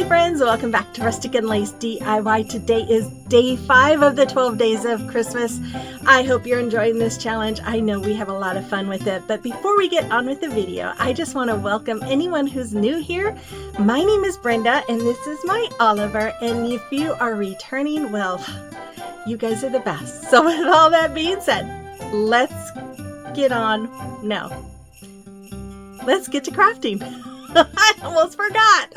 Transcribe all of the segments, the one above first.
Hi friends, welcome back to Rustic and Lace DIY. Today is day 5 of the 12 days of Christmas. I hope you're enjoying this challenge. I know we have a lot of fun with it, but before we get on with the video, I just want to welcome anyone who's new here. My name is Brenda and this is my Oliver, and if you are returning, well, you guys are the best. So with all that being said, let's get to crafting. I almost forgot.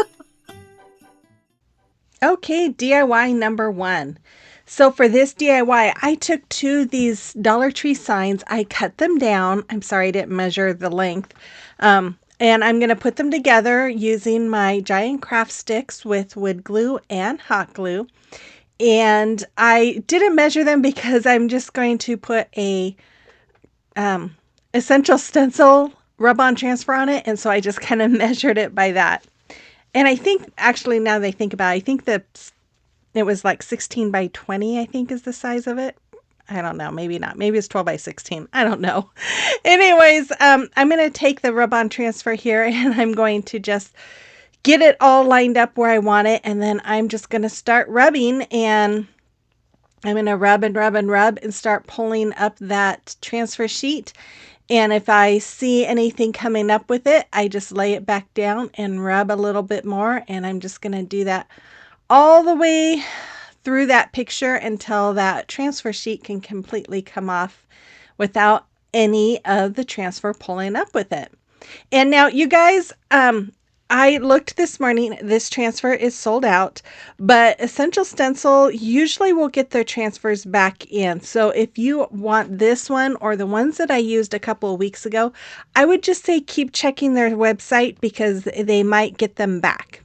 Okay, DIY number 1. So for this DIY, I took 2 of these Dollar Tree signs. I cut them down. I'm sorry I didn't measure the length. And I'm going to put them together using my giant craft sticks with wood glue and hot glue. And I didn't measure them because I'm just going to put a Essential Stencil rub-on transfer on it. And so I just kind of measured it by that. And I think, actually, now that I think about it, I think that it was like 16 by 20, I think is the size of it. I don't know. Maybe not. Maybe it's 12 by 16. I don't know. Anyways, I'm going to take the rub-on transfer here and I'm going to just get it all lined up where I want it. And then I'm just going to start rubbing, and I'm going to rub and rub and rub and start pulling up that transfer sheet. And if I see anything coming up with it, I just lay it back down and rub a little bit more. And I'm just going to do that all the way through that picture until that transfer sheet can completely come off without any of the transfer pulling up with it. And now you guys, I looked this morning, this transfer is sold out, but Essential Stencil usually will get their transfers back in. So if you want this one or the ones that I used a couple of weeks ago, I would just say keep checking their website because they might get them back.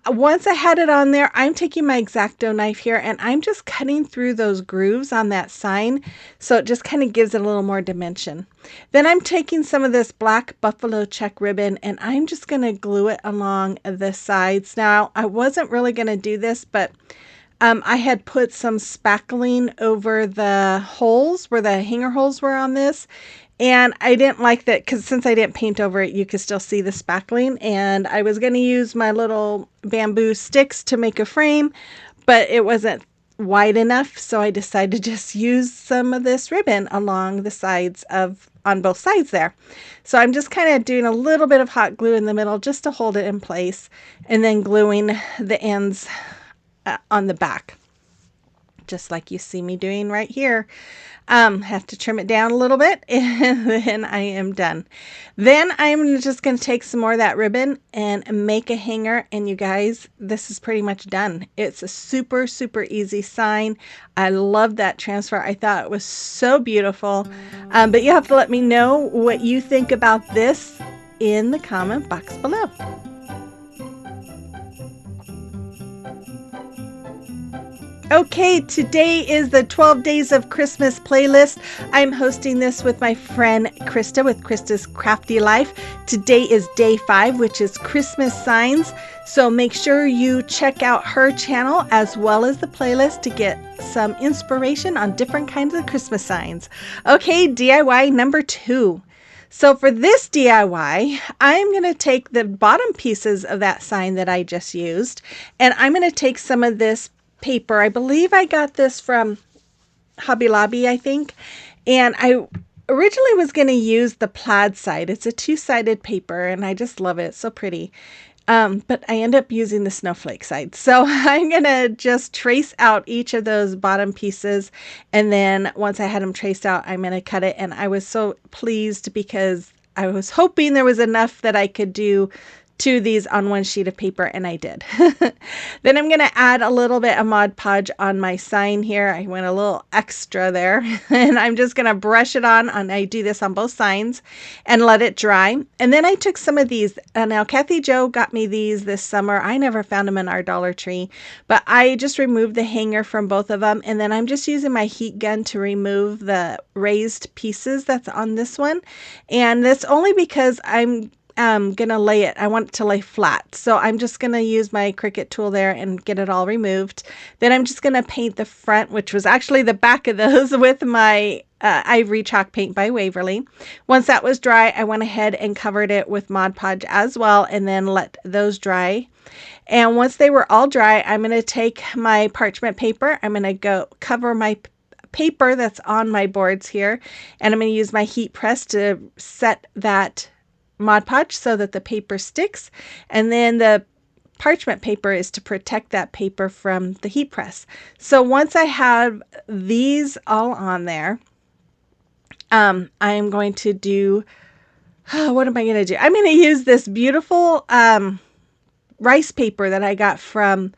Once I had it on there, I'm taking my X-Acto knife here and I'm just cutting through those grooves on that sign, so it just kind of gives it a little more dimension. Then I'm taking some of this black buffalo check ribbon and I'm just going to glue it along the sides. Now, I wasn't really going to do this, but I had put some spackling over the holes where the hanger holes were on this. And I didn't like that because since I didn't paint over it, you could still see the spackling. And I was going to use my little bamboo sticks to make a frame, but it wasn't wide enough. So I decided to just use some of this ribbon along the sides on both sides there. So I'm just kind of doing a little bit of hot glue in the middle just to hold it in place, and then gluing the ends on the back, just like you see me doing right here. Have to trim it down a little bit and then I am done. Then I'm just going to take some more of that ribbon and make a hanger, and you guys, this is pretty much done. It's a super, super easy sign. I love that transfer. I thought it was so beautiful. But you have to let me know what you think about this in the comment box below. Okay, today is the 12 Days of Christmas playlist. I'm hosting this with my friend Krista with Krista's Crafty Life. Today is day 5, which is Christmas signs. So make sure you check out her channel as well as the playlist to get some inspiration on different kinds of Christmas signs. Okay, DIY number 2. So for this DIY, I'm going to take the bottom pieces of that sign that I just used, and I'm going to take some of this paper. I believe I got this from Hobby Lobby, I think. And I originally was going to use the plaid side. It's a 2-sided paper and I just love it. It's so pretty. But I end up using the snowflake side. So I'm going to just trace out each of those bottom pieces. And then once I had them traced out, I'm going to cut it. And I was so pleased because I was hoping there was enough that I could do 2 of these on 1 sheet of paper, and I did. Then I'm going to add a little bit of Mod Podge on my sign here. I went a little extra there, and I'm just going to brush it on. And I do this on both signs and let it dry. And then I took some of these. Now, Kathy Jo got me these this summer. I never found them in our Dollar Tree, but I just removed the hanger from both of them. And then I'm just using my heat gun to remove the raised pieces that's on this one. And that's only because I'm gonna lay it. I want it to lay flat. So I'm just gonna use my Cricut tool there and get it all removed. Then I'm just gonna paint the front, which was actually the back of those, with my ivory chalk paint by Waverly. Once that was dry, I went ahead and covered it with Mod Podge as well, and then let those dry. And once they were all dry, I'm going to take my parchment paper. I'm going to go cover my paper that's on my boards here, and I'm going to use my heat press to set that Mod Podge so that the paper sticks. And then the parchment paper is to protect that paper from the heat press. So once I have these all on there, I am going to do, what am I going to do? I'm going to use this beautiful rice paper that I got from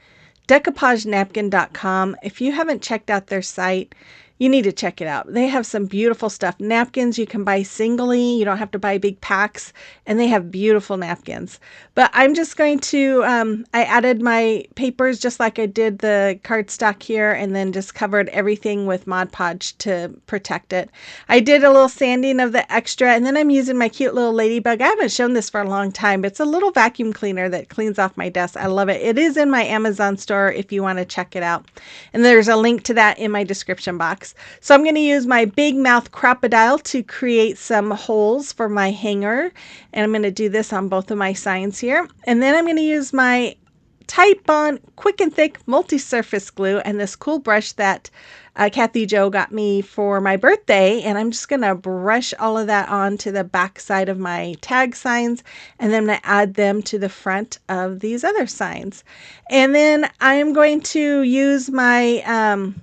decoupagenapkin.com. If you haven't checked out their site, you need to check it out. They have some beautiful stuff. Napkins you can buy singly. You don't have to buy big packs, and they have beautiful napkins. But I'm just going to, I added my papers just like I did the cardstock here, and then just covered everything with Mod Podge to protect it. I did a little sanding of the extra, and then I'm using my cute little ladybug. I haven't shown this for a long time, but it's a little vacuum cleaner that cleans off my desk. I love it. It is in my Amazon store if you want to check it out. And there's a link to that in my description box. So I'm going to use my big mouth crocodile to create some holes for my hanger. And I'm going to do this on both of my signs here. And then I'm going to use my Titebond Quick and Thick multi-surface glue and this cool brush that Kathy Jo got me for my birthday. And I'm just going to brush all of that onto the back side of my tag signs. And then I'm going to add them to the front of these other signs. And then I'm going to use my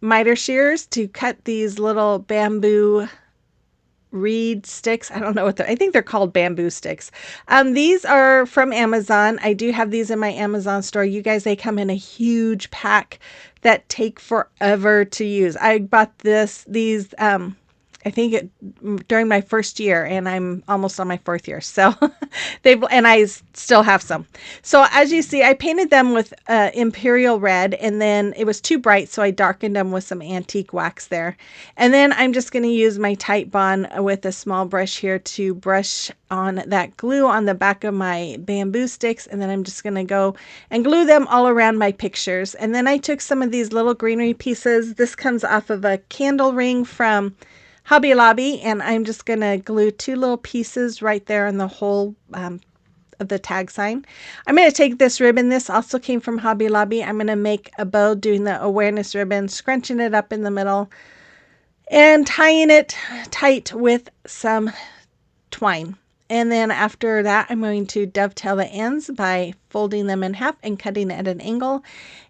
miter shears to cut these little bamboo reed sticks. I don't know what I think they're called bamboo sticks. These are from Amazon. I do have these in my Amazon store. You guys, they come in a huge pack that take forever to use. I bought these I think during my first year, and I'm almost on my fourth year. So and I still have some. So as you see, I painted them with Imperial Red, and then it was too bright, so I darkened them with some antique wax there. And then I'm just going to use my Titebond with a small brush here to brush on that glue on the back of my bamboo sticks. And then I'm just going to go and glue them all around my pictures. And then I took some of these little greenery pieces. This comes off of a candle ring from Hobby Lobby, and I'm just going to glue two little pieces right there in the hole of the tag sign. I'm going to take this ribbon. This also came from Hobby Lobby. I'm going to make a bow doing the awareness ribbon, scrunching it up in the middle, and tying it tight with some twine. And then after that, I'm going to dovetail the ends by folding them in half and cutting it at an angle,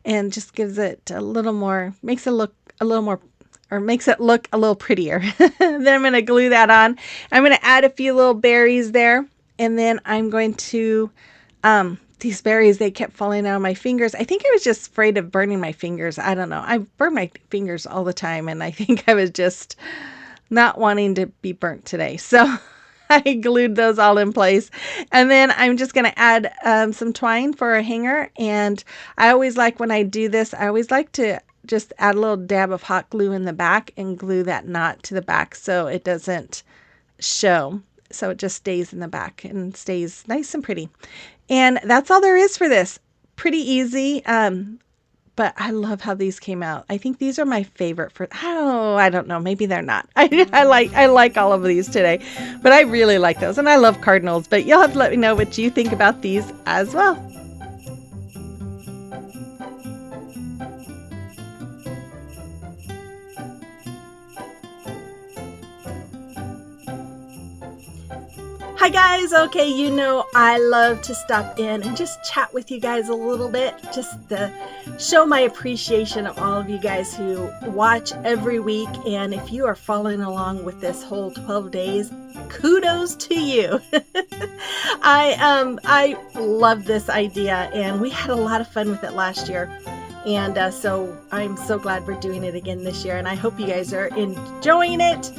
and just gives it a little more, makes it look a little more, or makes it look a little prettier. Then I'm going to glue that on. I'm going to add a few little berries there. And then I'm going to, these berries, they kept falling out of my fingers. I think I was just afraid of burning my fingers. I don't know. I burn my fingers all the time, and I think I was just not wanting to be burnt today. So I glued those all in place. And then I'm just going to add some twine for a hanger. And I always like, when I do this, I always like to just add a little dab of hot glue in the back and glue that knot to the back so it doesn't show. So it just stays in the back and stays nice and pretty. And that's all there is for this. Pretty easy. But I love how these came out. I think these are my favorite for, oh, I don't know. Maybe they're not. I like all of these today, but I really like those. And I love cardinals, but you'll have to let me know what you think about these as well. Hi guys, okay, you know I love to stop in and just chat with you guys a little bit, just to show my appreciation of all of you guys who watch every week. And if you are following along with this whole 12 days, kudos to you. I love this idea, and we had a lot of fun with it last year. And so I'm so glad we're doing it again this year, and I hope you guys are enjoying it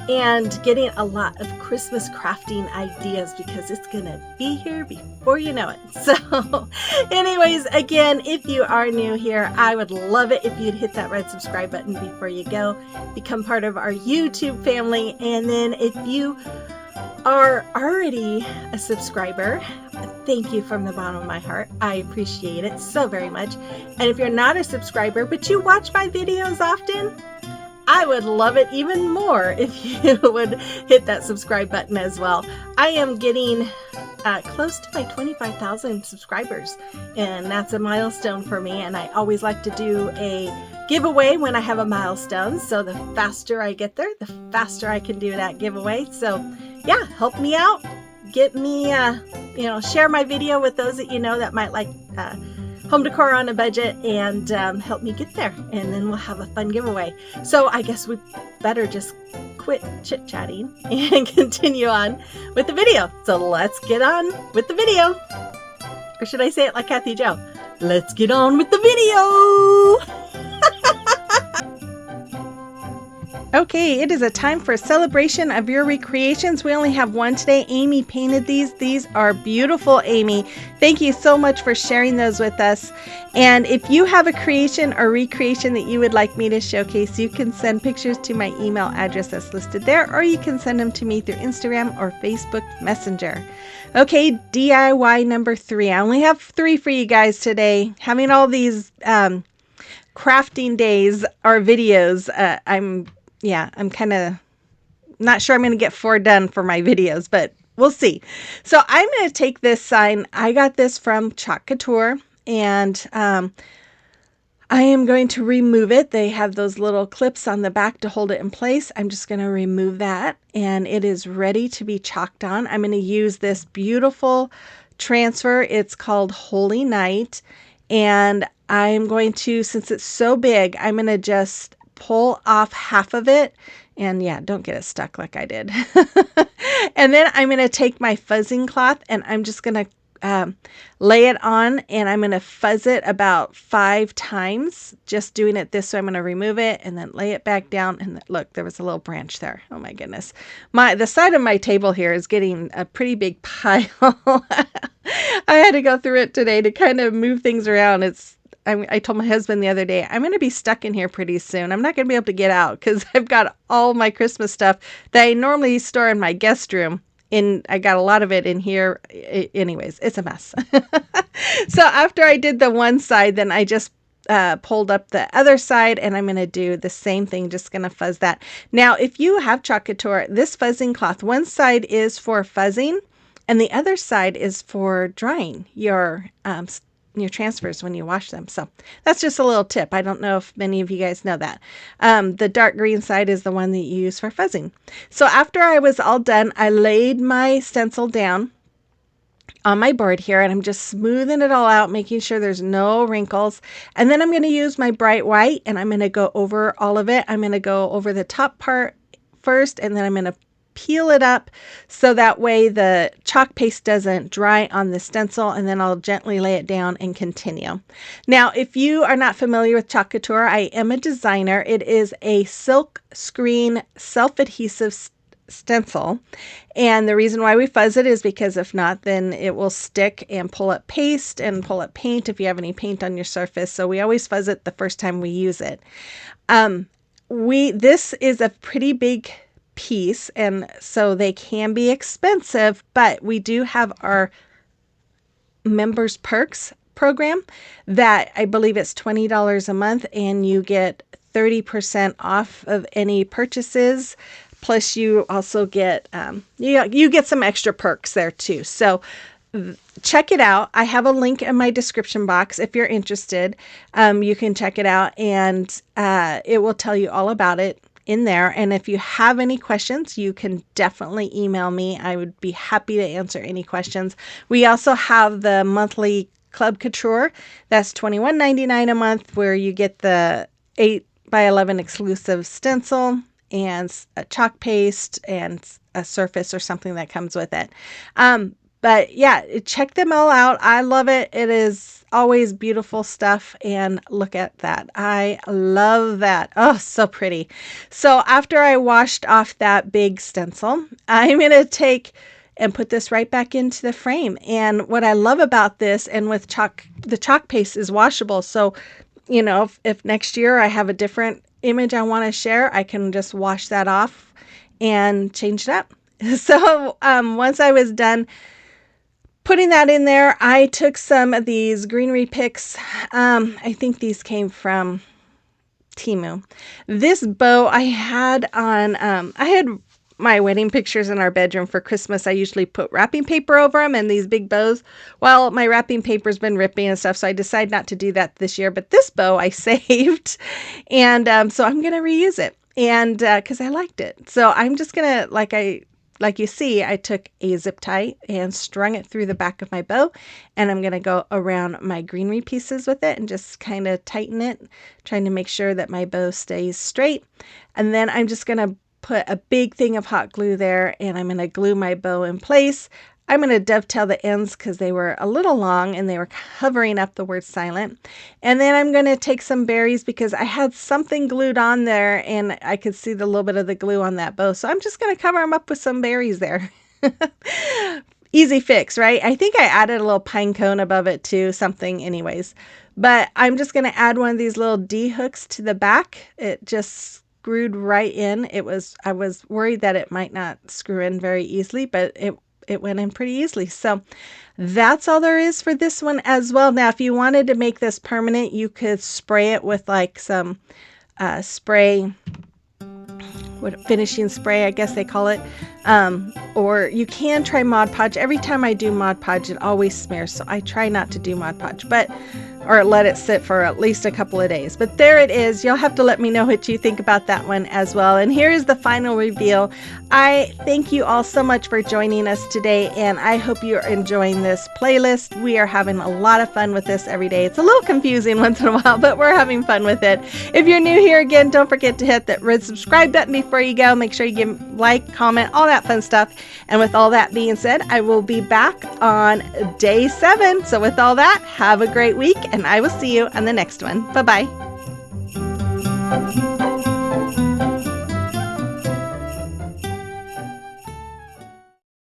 and getting a lot of Christmas crafting ideas, because it's gonna be here before you know it. So anyways, again, if you are new here, I would love it if you'd hit that red subscribe button before you go, become part of our YouTube family. And then if you are already a subscriber, thank you from the bottom of my heart. I appreciate it so very much. And if you're not a subscriber, but you watch my videos often, I would love it even more if you would hit that subscribe button as well. I am getting close to my 25,000 subscribers, and that's a milestone for me. And I always like to do a giveaway when I have a milestone. So the faster I get there, the faster I can do that giveaway. So yeah, help me out. Get me, share my video with those that you know that might like home decor on a budget, and help me get there, and then we'll have a fun giveaway. So I guess we better just quit chit-chatting and continue on with the video. So let's get on with the video. Or should I say it like Kathy Joe? Let's get on with the video. Okay, it is a time for a celebration of your recreations. We only have one today. Amy painted these. These are beautiful, Amy. Thank you so much for sharing those with us. And if you have a creation or recreation that you would like me to showcase, you can send pictures to my email address that's listed there, or you can send them to me through Instagram or Facebook Messenger. Okay, DIY number 3. I only have 3 for you guys today. Having all these crafting days or videos, I'm kind of not sure I'm going to get 4 done for my videos, but we'll see. So I'm going to take this sign. I got this from Chalk Couture, and I am going to remove it. They have those little clips on the back to hold it in place. I'm just going to remove that, and it is ready to be chalked on. I'm going to use this beautiful transfer. It's called Holy Night, and I'm going to, since it's so big, I'm going to just pull off half of it, and yeah, don't get it stuck like I did. And then I'm going to take my fuzzing cloth, and I'm just going to lay it on, and I'm going to fuzz it about 5 times, just doing it this way. I'm going to remove it and then lay it back down, and look, there was a little branch there. Oh my goodness. The side of my table here is getting a pretty big pile. I had to go through it today to kind of move things around. I told my husband the other day, I'm going to be stuck in here pretty soon. I'm not going to be able to get out because I've got all my Christmas stuff that I normally store in my guest room. I got a lot of it in here. Anyways, it's a mess. So after I did the one side, then I just pulled up the other side, and I'm going to do the same thing, just going to fuzz that. Now, if you have Chalk Couture, this fuzzing cloth, one side is for fuzzing, and the other side is for drying your transfers when you wash them. So that's just a little tip. I don't know if many of you guys know that. The dark green side is the one that you use for fuzzing. So after I was all done, I laid my stencil down on my board here, and I'm just smoothing it all out, making sure there's no wrinkles. And then I'm going to use my bright white, and I'm going to go over all of it. I'm going to go over the top part first, and then I'm going to peel it up so that way the chalk paste doesn't dry on the stencil, and then I'll gently lay it down and continue. Now, if you are not familiar with Chalk Couture, I am a designer. It is a silk screen self-adhesive stencil, and the reason why we fuzz it is because if not, then it will stick and pull up paste and pull up paint if you have any paint on your surface. So we always fuzz it the first time we use it. This is a pretty big piece, and so they can be expensive, but we do have our members perks program that I believe it's $20 a month, and you get 30% off of any purchases. Plus you also get you get some extra perks there too. So check it out. I have a link in my description box if you're interested. You can check it out, and it will tell you all about it in there. And if you have any questions, you can definitely email me. I would be happy to answer any questions. We also have the monthly Club Couture. That's $21.99 a month, where you get the 8x11 exclusive stencil and a chalk paste and a surface or something that comes with it. But yeah, check them all out. I love it. It is always beautiful stuff. And look at that. I love that. Oh, so pretty. So after I washed off that big stencil, I'm going to take and put this right back into the frame. And what I love about this, and with the chalk paste is washable. So, if next year I have a different image I want to share, I can just wash that off and change it up. So once I was done putting that in there, I took some of these greenery picks. I think these came from Timu. This bow I had on, I had my wedding pictures in our bedroom for Christmas. I usually put wrapping paper over them and these big bows. Well, my wrapping paper's been ripping and stuff, so I decided not to do that this year. But this bow I saved, and so I'm going to reuse it, and because I liked it. So I'm just going to, like you see, I took a zip tie and strung it through the back of my bow, and I'm going to go around my greenery pieces with it and just kind of tighten it, trying to make sure that my bow stays straight. And then I'm just going to put a big thing of hot glue there, and I'm going to glue my bow in place. I'm going to dovetail the ends because they were a little long and they were covering up the word silent. And then I'm going to take some berries because I had something glued on there and I could see the little bit of the glue on that bow. So I'm just going to cover them up with some berries there. Easy fix, right? I think I added a little pine cone above it too, something anyways. But I'm just going to add one of these little D hooks to the back. It just screwed right in. I was worried that it might not screw in very easily, but it went in pretty easily. So that's all there is for this one as well. Now, if you wanted to make this permanent, you could spray it with like some spray, finishing spray, I guess they call it. Or you can try Mod Podge. Every time I do Mod Podge, it always smears. So I try not to do Mod Podge, or let it sit for at least a couple of days. But there it is. You'll have to let me know what you think about that one as well. And here is the final reveal. I thank you all so much for joining us today, and I hope you're enjoying this playlist. We are having a lot of fun with this every day. It's a little confusing once in a while, but we're having fun with it. If you're new here again, don't forget to hit that red subscribe button before you go. Make sure you give like, comment, all that fun stuff. And with all that being said, I will be back on day 7. So with all that, have a great week, and I will see you on the next one. Bye-bye.